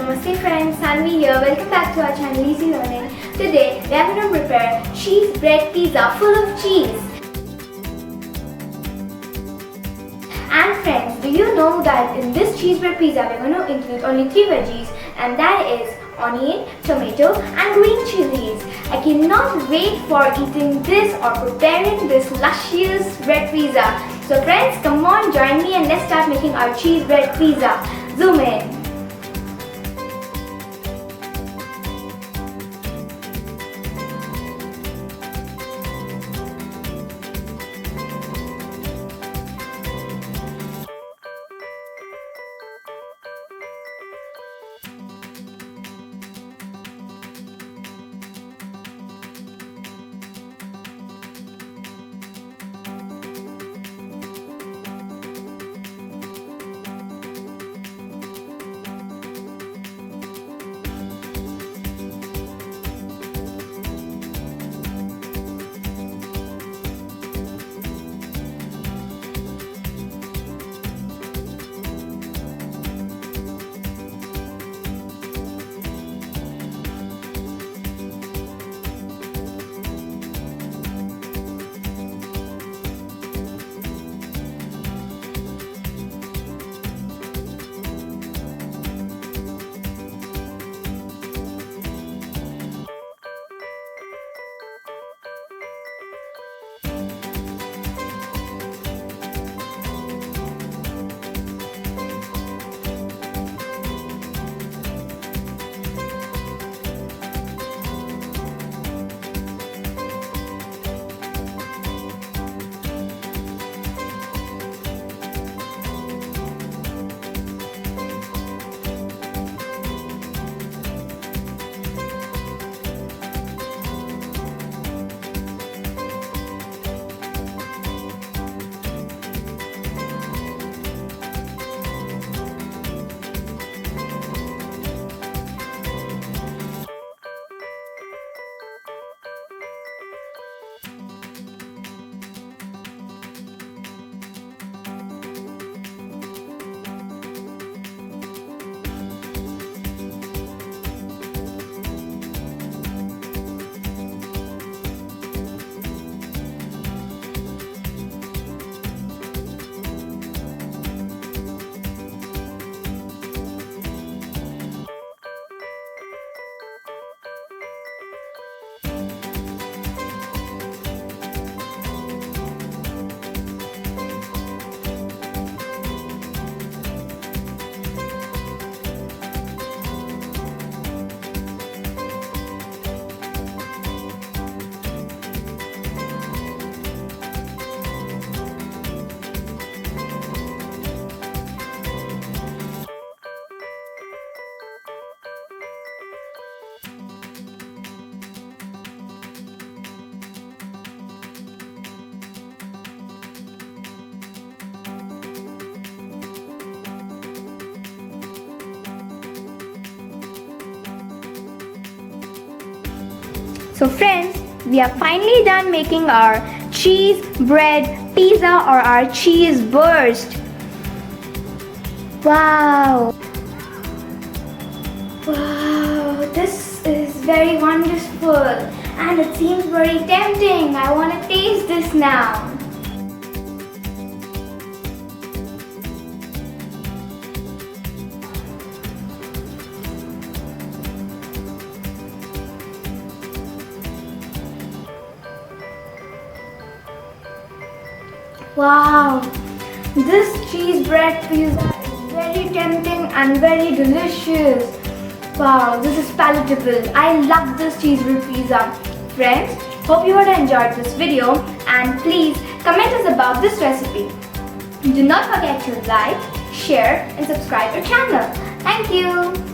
Namaste friends, Sanvi here. Welcome back to our channel Easy Learning. Today we are going to prepare cheese bread pizza full of cheese. And friends, do you know that in this cheese bread pizza we are going to include only 3 veggies, and that is onion, tomato and green chilies. I cannot wait for eating this or preparing this luscious bread pizza. So friends, come on, join me and let's start making our cheese bread pizza. Zoom in. So friends, we are finally done making our cheese bread pizza or our cheese burst. Wow! Wow, this is very wonderful and it seems very tempting. I want to taste this now. Wow, this cheese bread pizza is very tempting and very delicious. Wow, this is palatable. I love this cheese bread pizza. Friends, hope you have enjoyed this video and please comment us about this recipe. Do not forget to like, share and subscribe our channel. Thank you.